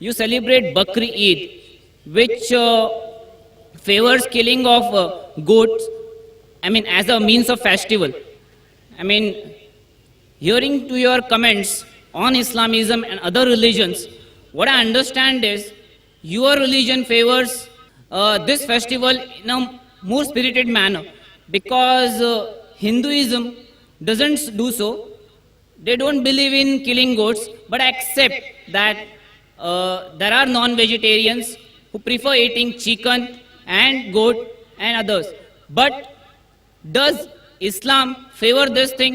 you celebrate Bakri Eid, which favors killing of goats, I mean, as a means of festival. I mean, hearing to your comments on Islamism and other religions, what I understand is your religion favors this festival in a more spirited manner, because Hinduism doesn't do so. They don't believe in killing goats, but accept that there are non-vegetarians who prefer eating chicken and goat and others. But does Islam favor this thing?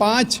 5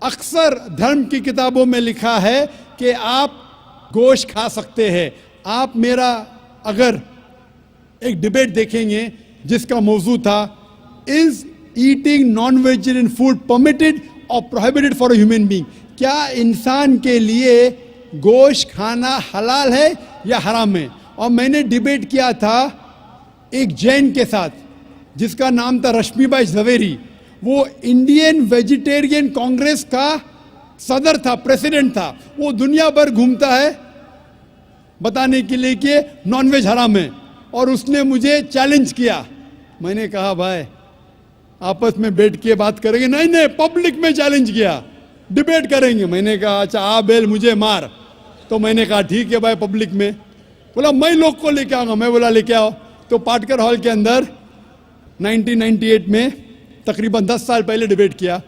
اکثر دھرم کی کتابوں میں لکھا ہے کہ آپ گوشت کھا سکتے ہیں. آپ میرا اگر ایک ڈبیٹ دیکھیں گے جس کا موضوع تھا is eating non vegetarian food permitted or prohibited for a human being, کیا انسان کے لیے گوشت کھانا حلال ہے یا حرام ہے. اور میں نے ڈبیٹ کیا تھا ایک جین کے ساتھ جس کا نام تھا رشمی بھائی جھویری. وہ انڈین ویجیٹیرین کانگریس کا صدر تھا, پریسیڈنٹ تھا. وہ دنیا بھر گھومتا ہے بتانے کے لیے کہ نان ویج حرام ہے, اور اس نے مجھے چیلنج کیا. میں نے کہا بھائی آپس میں بیٹھ کے بات کریں گے. نہیں پبلک میں چیلنج کیا, ڈبیٹ کریں گے. میں نے کہا اچھا آ بیل مجھے مار. تو میں نے کہا ٹھیک ہے بھائی پبلک میں. بولا میں لوگ کو لے کے آؤں گا. میں بولا لے کے آؤ. تو پاٹکر ہال کے اندر 1998 میں تقریباً 10 سال پہلے ڈبیٹ کیا.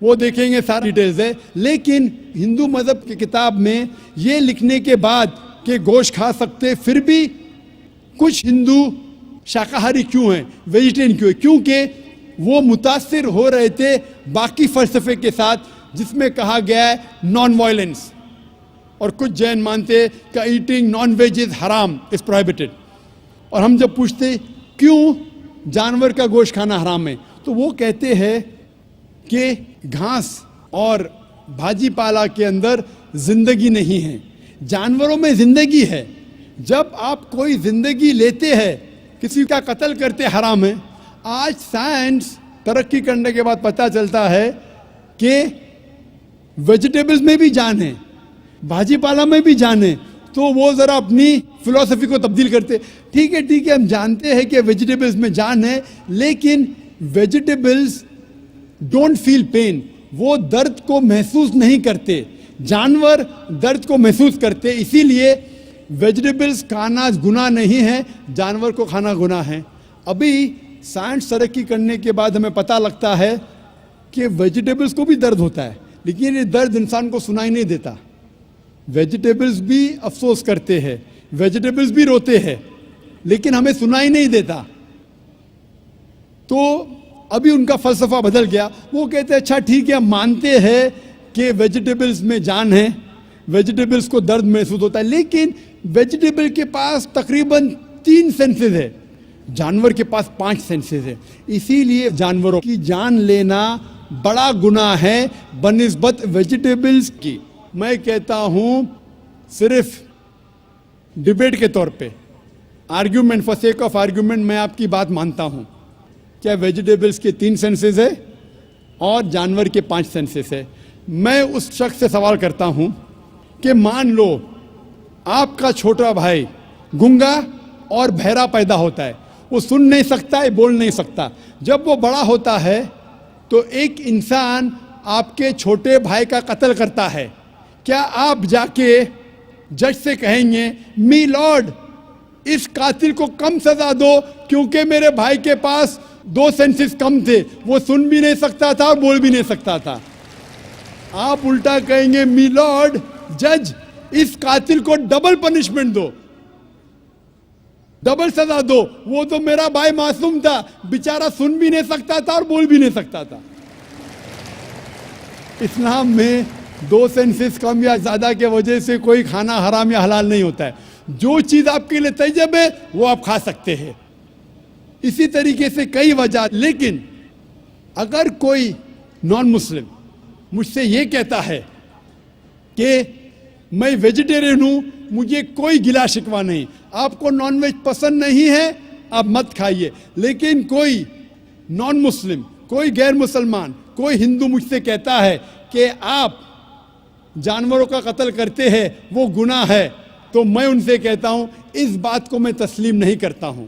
وہ دیکھیں گے ساری ڈیٹیلز ہے. لیکن ہندو مذہب کی کتاب میں یہ لکھنے کے بعد کہ گوشت کھا سکتے, پھر بھی کچھ ہندو شاکاہاری کیوں ہیں, ویجیٹیرین کیوں ہیں, کیونکہ وہ متاثر ہو رہے تھے باقی فلسفے کے ساتھ جس میں کہا گیا ہے نان وائلنس. اور کچھ جین مانتے کہ ایٹنگ نان ویج از حرام, از پروہیبٹڈ. اور ہم جب پوچھتے کیوں جانور کا گوشت کھانا حرام ہے, تو وہ کہتے ہیں کہ گھاس اور بھاجی پالا کے اندر زندگی نہیں ہے, جانوروں میں زندگی ہے. جب آپ کوئی زندگی لیتے ہیں, کسی کا قتل کرتے حرام ہے. آج سائنس ترقی کرنے کے بعد پتہ چلتا ہے کہ ویجیٹیبلز میں بھی جان ہے, بھاجی پالا میں بھی جان ہے. تو وہ ذرا اپنی فلسفی کو تبدیل کرتے. ٹھیک ہے ہم جانتے ہیں کہ ویجیٹیبلز میں جان ہے, لیکن ویجیٹیبلز ڈونٹ فیل پین, وہ درد کو محسوس نہیں کرتے. جانور درد کو محسوس کرتے. اسی لیے ویجیٹیبلز کھانا گناہ نہیں ہے, جانور کو کھانا گناہ ہے. ابھی سائنس ترقی کرنے کے بعد ہمیں پتہ لگتا ہے کہ ویجیٹیبلز کو بھی درد ہوتا ہے, لیکن یہ درد انسان کو سنائی نہیں دیتا. ویجیٹیبلز بھی افسوس کرتے ہیں, ویجیٹیبلز بھی روتے ہیں, لیکن ہمیں سنائی نہیں دیتا. تو ابھی ان کا فلسفہ بدل گیا. وہ کہتے ہیں اچھا ٹھیک ہے ہم مانتے ہیں کہ ویجیٹیبلز میں جان ہے, ویجیٹیبلز کو درد محسوس ہوتا ہے, لیکن ویجیٹیبل کے پاس تقریباً 3 سینسز ہے, جانور کے پاس 5 سینسز ہے. اسی لیے جانوروں کی جان لینا بڑا گناہ ہے بنسبت ویجیٹیبلز کی. میں کہتا ہوں صرف ڈبیٹ کے طور پہ, argument for sake of argument, میں آپ کی بات مانتا ہوں. کیا ویجیٹیبلز کے 3 سینسز ہے اور جانور کے 5 سینسز ہے. میں اس شخص سے سوال کرتا ہوں کہ مان لو آپ کا چھوٹا بھائی گنگا اور بہرا پیدا ہوتا ہے, وہ سن نہیں سکتا ہے, بول نہیں سکتا. جب وہ بڑا ہوتا ہے تو ایک انسان آپ کے چھوٹے بھائی کا قتل کرتا ہے. کیا آپ جا کے جج سے کہیں گے می لارڈ اس قاتل کو کم سزا دو کیونکہ میرے بھائی کے پاس 2 سینسز کم تھے, وہ سن بھی نہیں سکتا تھا اور بول بھی نہیں سکتا تھا. آپ الٹا کہیں گے می لارڈ جج اس قاتل کو ڈبل پنشمنٹ دو, ڈبل سزا دو, وہ تو میرا بھائی معصوم تھا, بیچارہ سن بھی نہیں سکتا تھا اور بول بھی نہیں سکتا تھا. اسلام میں 2 سینسز کم یا زیادہ کے وجہ سے کوئی کھانا حرام یا حلال نہیں ہوتا ہے. جو چیز آپ کے لیے طیب ہے وہ آپ کھا سکتے ہیں. اسی طریقے سے کئی وجہ. لیکن اگر کوئی نان مسلم مجھ سے یہ کہتا ہے کہ میں ویجیٹیرین ہوں, مجھے کوئی گلا شکوہ نہیں, آپ کو نان ویج پسند نہیں ہے آپ مت کھائیے. لیکن کوئی نان مسلم, کوئی غیر مسلمان, کوئی ہندو مجھ سے کہتا ہے کہ آپ جانوروں کا قتل کرتے ہیں وہ گناہ ہے, تو میں ان سے کہتا ہوں اس بات کو میں تسلیم نہیں کرتا ہوں.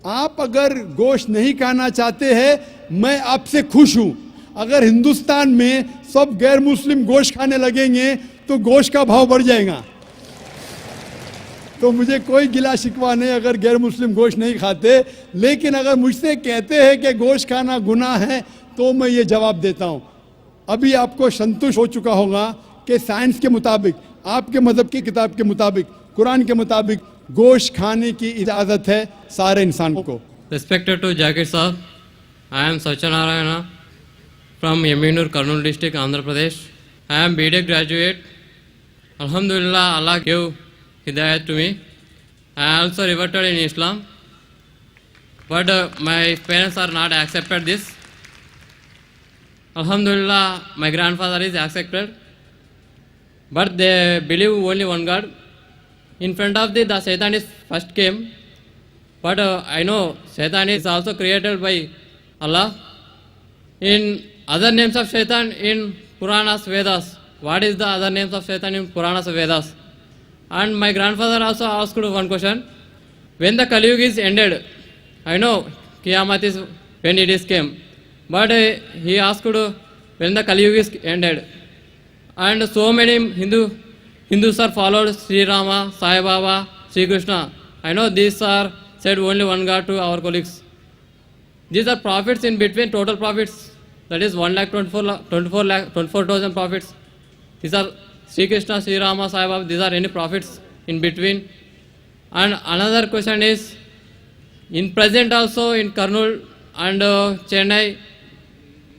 آپ اگر گوشت نہیں کھانا چاہتے ہیں میں آپ سے خوش ہوں. اگر ہندوستان میں سب غیر مسلم گوشت کھانے لگیں گے تو گوشت کا بھاؤ بڑھ جائے گا. تو مجھے کوئی گلا شکوہ نہیں اگر غیر مسلم گوشت نہیں کھاتے. لیکن اگر مجھ سے کہتے ہیں کہ گوشت کھانا گناہ ہے تو میں یہ جواب دیتا ہوں. ابھی آپ کو سنتوش ہو چکا ہوگا کہ سائنس کے مطابق, آپ کے مذہب کی کتاب کے مطابق, قرآن کے مطابق گوشت کھانے کی اجازت ہے سارے انسان کو. Respected to Jakir Saab, I am Sachin Narayana from Yeminur, Kurnool district, Andhra Pradesh. I am BTech graduate. Alhamdulillah, Allah gave Hidayat to me. I also reverted in Islam, but my parents are not accepted this. Alhamdulillah, my grandfather is accepted, but they believe only one God. In front of the Satan is first came, but I know Satan is also created by Allah. In other names of Satan in Puranas, Vedas, what is the other names of Satan in Puranas, Vedas? And my grandfather also asked one question. When the Kali Yuga is ended, I know Qiyamah is when it is came, but he asked when the Kali Yuga is ended. And so many Hindus are followed Sri Rama, Sai Baba, Sri Krishna. I know these are said only one God to our colleagues. These are prophets in between, total prophets. That is 1,24,000 prophets. These are Sri Krishna, Sri Rama, Sai Baba. These are any prophets in between. And another question is, in present also in Kurnool and Chennai,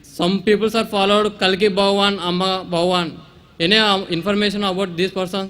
some people are followed Kalki Bhagwan, Amma Bhagwan. Any information about this person?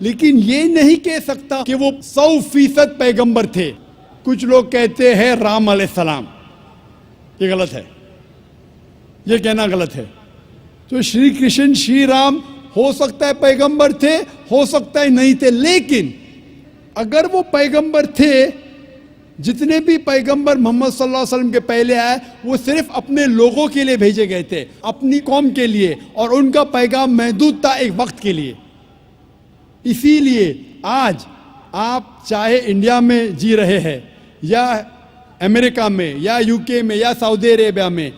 لیکن یہ نہیں کہہ سکتا کہ وہ 100% پیغمبر تھے. کچھ لوگ کہتے ہیں رام علیہ السلام، یہ غلط ہے، یہ کہنا غلط ہے. تو شری کرشن شری رام ہو سکتا ہے پیغمبر تھے، ہو سکتا ہے نہیں تھے، لیکن اگر وہ پیغمبر تھے، جتنے بھی پیغمبر محمد صلی اللہ علیہ وسلم کے پہلے آئے وہ صرف اپنے لوگوں کے لیے بھیجے گئے تھے، اپنی قوم کے لیے، اور ان کا پیغام محدود تھا ایک وقت کے لیے. اسی لیے آج آپ چاہے انڈیا میں جی رہے ہیں یا امریکہ میں یا یو کے میں یا سعودی عربیہ میں،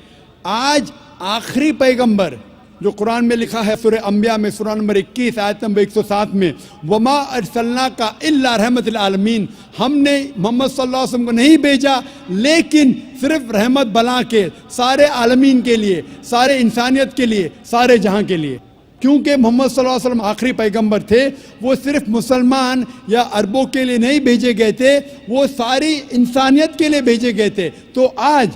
آج آخری پیغمبر جو قرآن میں لکھا ہے سورہ انبیاء میں سورہ نمبر 21 آیت نمبر 107 میں، وما ارسلناک الا رحمت للعالمین، ہم نے محمد صلی اللہ علیہ وسلم کو نہیں بھیجا لیکن صرف رحمت بنا کے سارے عالمین کے لیے، سارے انسانیت کے لیے، سارے جہاں کے لیے. کیونکہ محمد صلی اللہ علیہ وسلم آخری پیغمبر تھے، وہ صرف مسلمان یا عربوں کے لیے نہیں بھیجے گئے تھے، وہ ساری انسانیت کے لیے بھیجے گئے تھے. تو آج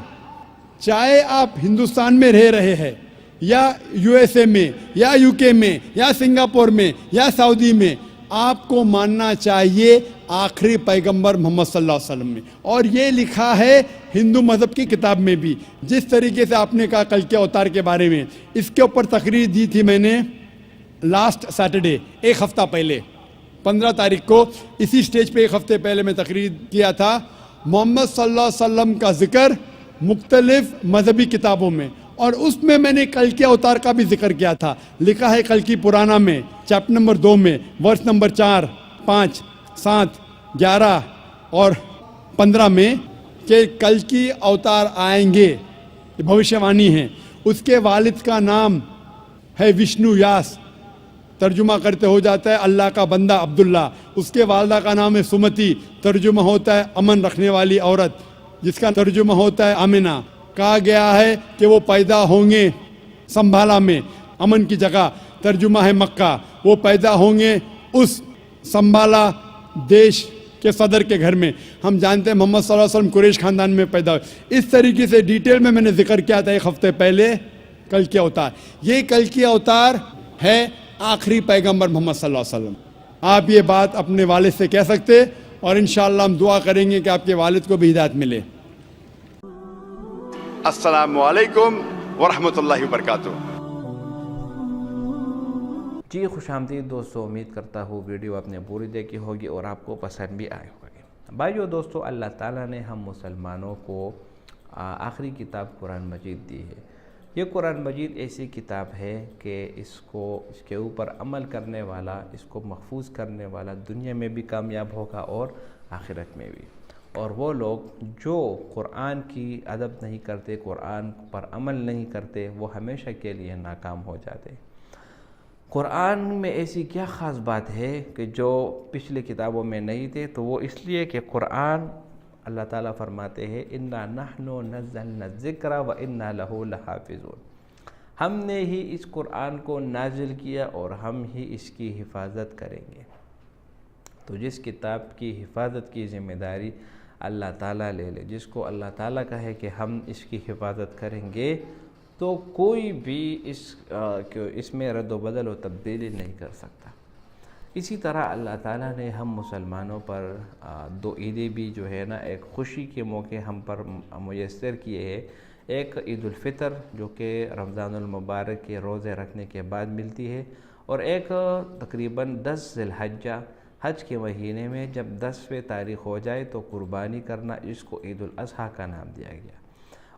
چاہے آپ ہندوستان میں رہ رہے ہیں یا یو ایس اے میں یا یو کے میں یا سنگاپور میں یا سعودی میں، آپ کو ماننا چاہیے آخری پیغمبر محمد صلی اللہ علیہ وسلم میں. اور یہ لکھا ہے ہندو مذہب کی کتاب میں بھی. جس طریقے سے آپ نے کہا کل کے اوتار کے بارے میں، اس کے اوپر تقریر دی تھی میں نے لاسٹ سیٹرڈے، ایک ہفتہ پہلے 15 تاریخ کو اسی سٹیج پہ ایک ہفتے پہلے میں تقریر کیا تھا. محمد صلی اللہ علیہ وسلم کا ذکر مختلف مذہبی کتابوں میں، اور اس میں نے کل کے اوتار کا بھی ذکر کیا تھا. لکھا ہے کل کی پرانا میں چیپٹر نمبر 2 میں ورس نمبر 4 5 7 11 اور 15 میں کہ کل کی اوتار آئیں گے، یہ بھوشیہ وانی ہے. اس کے والد کا نام ہے وشنو یاس، ترجمہ کرتے ہو جاتا ہے اللہ کا بندہ عبداللہ. اس کے والدہ کا نام ہے سمتی، ترجمہ ہوتا ہے امن رکھنے والی عورت، جس کا ترجمہ ہوتا ہے آمنہ. کہا گیا ہے کہ وہ پیدا ہوں گے سنبھالا میں، امن کی جگہ، ترجمہ ہے مکہ. وہ پیدا ہوں گے اس سنبھالا دیش کے صدر کے گھر میں. ہم جانتے ہیں محمد صلی اللہ علیہ وسلم قریش خاندان میں پیدا ہوئے. اس طریقے سے ڈیٹیل میں نے ذکر کیا تھا ایک ہفتے پہلے کل کی اوتار. یہ کل کی اوتار ہے آخری پیغمبر محمد صلی اللہ علیہ وسلم. آپ یہ بات اپنے والد سے کہہ سکتے، اور انشاءاللہ ہم دعا کریں گے کہ آپ کے والد کو بھی ہدایت ملے. السلام علیکم ورحمۃ اللہ وبرکاتہ. جی خوش آمدید دوستو، امید کرتا ہوں ویڈیو آپ نے پوری دیکھی ہوگی اور آپ کو پسند بھی آئے ہوگی. بھائیو دوستو، اللہ تعالیٰ نے ہم مسلمانوں کو آخری کتاب قرآن مجید دی ہے. یہ قرآن مجید ایسی کتاب ہے کہ اس کے اوپر عمل کرنے والا، اس کو محفوظ کرنے والا دنیا میں بھی کامیاب ہوگا اور آخرت میں بھی. اور وہ لوگ جو قرآن کی ادب نہیں کرتے، قرآن پر عمل نہیں کرتے، وہ ہمیشہ کے لیے ناکام ہو جاتے. قرآن میں ایسی کیا خاص بات ہے کہ جو پچھلی کتابوں میں نہیں تھے؟ تو وہ اس لیے کہ قرآن اللہ تعالیٰ فرماتے ہیں اِنَّا نَحْنُ نَزَّلْنَا الذِّكْرَ وَإِنَّا لَهُ لَحَافِظُونَ. ہم نے ہی اس قرآن کو نازل کیا اور ہم ہی اس کی حفاظت کریں گے. تو جس کتاب کی حفاظت کی ذمہ داری اللہ تعالیٰ لے لے، جس کو اللہ تعالیٰ کہے کہ ہم اس کی حفاظت کریں گے، تو کوئی بھی اس میں رد و بدل و تبدیلی نہیں کر سکتا. اسی طرح اللہ تعالیٰ نے ہم مسلمانوں پر 2 عیدیں بھی جو ہے نا ایک خوشی کے موقع ہم پر میسر کیے ہیں. ایک عید الفطر جو کہ رمضان المبارک کے روزے رکھنے کے بعد ملتی ہے، اور ایک تقریباً 10 ذی الحجہ حج کے مہینے میں جب 10ویں تاریخ ہو جائے تو قربانی کرنا، اس کو عید الاضحیٰ کا نام دیا گیا.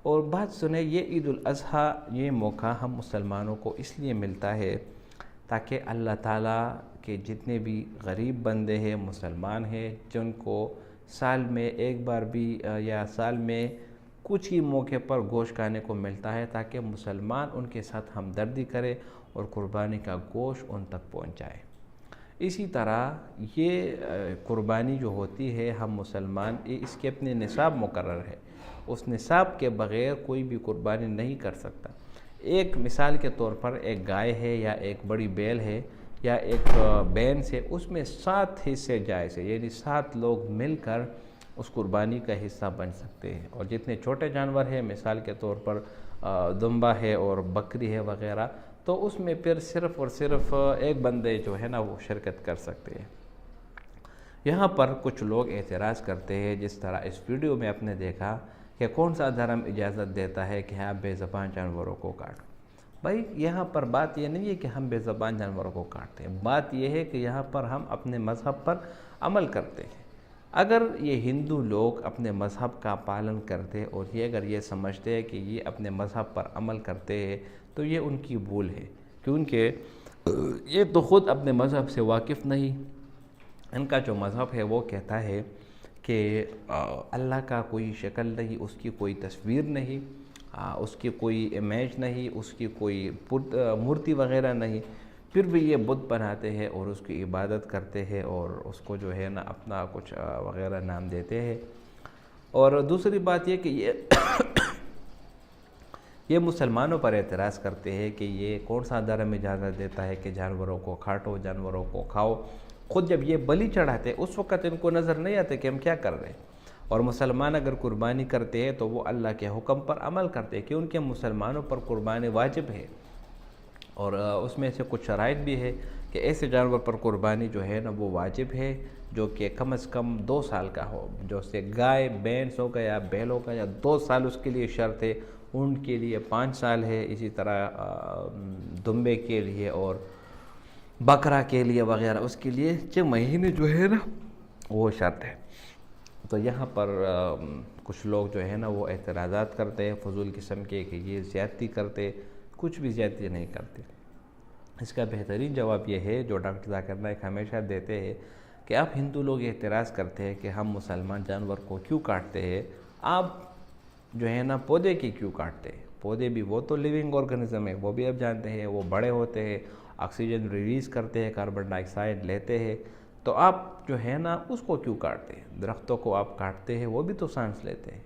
اور بات سنیں، یہ عید الاضحیٰ یہ موقع ہم مسلمانوں کو اس لیے ملتا ہے تاکہ اللہ تعالیٰ کے جتنے بھی غریب بندے ہیں، مسلمان ہیں، جن کو سال میں ایک بار بھی یا سال میں کچھ ہی موقع پر گوشت کھانے کو ملتا ہے، تاکہ مسلمان ان کے ساتھ ہمدردی کرے اور قربانی کا گوشت ان تک پہنچائے. اسی طرح یہ قربانی جو ہوتی ہے، ہم مسلمان اس کے اپنے نصاب مقرر ہے، اس نصاب کے بغیر کوئی بھی قربانی نہیں کر سکتا. ایک مثال کے طور پر ایک گائے ہے یا ایک بڑی بیل ہے یا ایک بینس ہے، اس میں 7 حصے جائز ہے، یعنی 7 لوگ مل کر اس قربانی کا حصہ بن سکتے ہیں. اور جتنے چھوٹے جانور ہیں، مثال کے طور پر دمبا ہے اور بکری ہے وغیرہ، تو اس میں پھر صرف اور صرف ایک بندے جو ہے نا وہ شرکت کر سکتے ہیں۔ یہاں پر کچھ لوگ اعتراض کرتے ہیں، جس طرح اس ویڈیو میں آپ نے دیکھا کہ کون سا دھرم اجازت دیتا ہے کہ آپ بے زبان جانوروں کو کاٹو۔ بھائی یہاں پر بات یہ نہیں ہے کہ ہم بے زبان جانوروں کو کاٹتے ہیں، بات یہ ہے کہ یہاں پر ہم اپنے مذہب پر عمل کرتے ہیں۔ اگر یہ ہندو لوگ اپنے مذہب کا پالن کرتے اور اگر یہ سمجھتے ہیں کہ یہ اپنے مذہب پر عمل کرتے ہیں تو یہ ان کی بھول ہے، کیونکہ یہ تو خود اپنے مذہب سے واقف نہیں۔ ان کا جو مذہب ہے وہ کہتا ہے کہ اللہ کا کوئی شکل نہیں، اس کی کوئی تصویر نہیں، اس کی کوئی امیج نہیں، اس کی کوئی مورتی وغیرہ نہیں، پھر بھی یہ بت بناتے ہیں اور اس کی عبادت کرتے ہیں اور اس کو جو ہے نا اپنا کچھ وغیرہ نام دیتے ہیں۔ اور دوسری بات یہ کہ یہ مسلمانوں پر اعتراض کرتے ہیں کہ یہ کون سا دھرم اجازت دیتا ہے کہ جانوروں کو کاٹو، جانوروں کو کھاؤ۔ خود جب یہ بلی چڑھاتے اس وقت ان کو نظر نہیں آتے کہ ہم کیا کر رہے ہیں، اور مسلمان اگر قربانی کرتے ہیں تو وہ اللہ کے حکم پر عمل کرتے ہیں، کیونکہ مسلمانوں پر قربانی واجب ہے، اور اس میں سے کچھ شرائط بھی ہے کہ ایسے جانور پر قربانی جو ہے نا وہ واجب ہے جو کہ کم از کم 2 سال کا ہو، جو سے گائے بھینس ہو گیا، بیل ہو گیا، 2 سال اس کے لیے شرط ہے، اونٹ کے لیے 5 سال ہے، اسی طرح دمبے کے لیے اور بکرا کے لیے وغیرہ اس کے لیے 6 مہینے جو ہے نا وہ شرط ہے۔ تو یہاں پر کچھ لوگ جو ہے نا وہ اعتراضات کرتے ہیں فضول قسم کے کہ یہ زیادتی کرتے، کچھ بھی زیادتی نہیں کرتے۔ اس کا بہترین جواب یہ ہے جو ڈاکٹر ذاکر نائک ہمیشہ دیتے ہیں کہ آپ ہندو لوگ اعتراض کرتے ہیں کہ ہم مسلمان جانور کو کیوں کاٹتے ہیں، آپ جو ہے نا پودے کی کیوں کاٹتے ہیں؟ پودے بھی وہ تو لیونگ آرگنزم ہے، وہ بھی آپ جانتے ہیں، وہ بڑے ہوتے ہیں، آکسیجن ریلیز کرتے ہیں، کاربن ڈائی آکسائڈ لیتے ہیں، تو آپ جو ہے نا اس کو کیوں کاٹتے ہیں؟ درختوں کو آپ کاٹتے ہیں، وہ بھی تو سانس لیتے ہیں،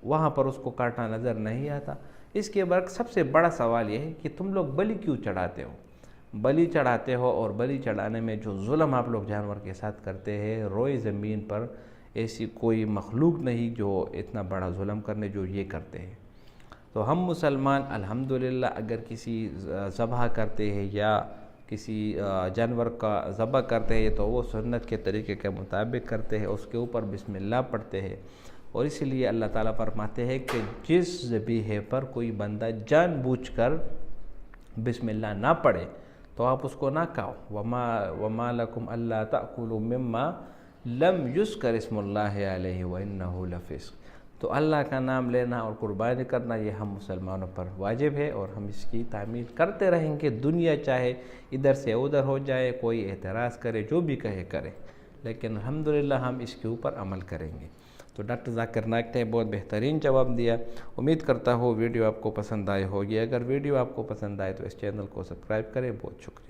وہاں پر اس کو کاٹنا نظر نہیں آتا۔ اس کے برعکس سب سے بڑا سوال یہ ہے کہ تم لوگ بلی کیوں چڑھاتے ہو؟ بلی چڑھاتے ہو، اور بلی چڑھانے میں جو ظلم آپ لوگ جانور کے ساتھ کرتے ہیں، روئے زمین پر ایسی کوئی مخلوق نہیں جو اتنا بڑا ظلم کرنے جو یہ کرتے ہیں۔ تو ہم مسلمان الحمدللہ اگر کسی ذبح کرتے ہیں یا کسی جانور کا ذبح کرتے ہیں تو وہ سنت کے طریقے کے مطابق کرتے ہیں، اس کے اوپر بسم اللہ پڑھتے ہیں، اور اسی لیے اللہ تعالیٰ فرماتے ہیں کہ جس ذبیحے پر کوئی بندہ جان بوجھ کر بسم اللہ نہ پڑھے تو آپ اس کو نہ کھاؤ۔ وَمَا لَكُمْ أَلَّا تَأْكُلُوا مِمَّا لَمْ يُذْكَرِ اسْمُ اللَّهِ عَلَيْهِ وَإِنَّهُ لَفِسْقٌ۔ تو اللہ کا نام لینا اور قربانی کرنا یہ ہم مسلمانوں پر واجب ہے، اور ہم اس کی تعمیل کرتے رہیں گے، دنیا چاہے ادھر سے ادھر ہو جائے، کوئی اعتراض کرے، جو بھی کہے کرے، لیکن الحمدللہ ہم اس کے اوپر عمل کریں گے۔ تو ڈاکٹر ذاکر نائک نے بہت بہترین جواب دیا۔ امید کرتا ہوں ویڈیو آپ کو پسند آئی ہوگی۔ اگر ویڈیو آپ کو پسند آئے تو اس چینل کو سبسکرائب کریں۔ بہت شکریہ۔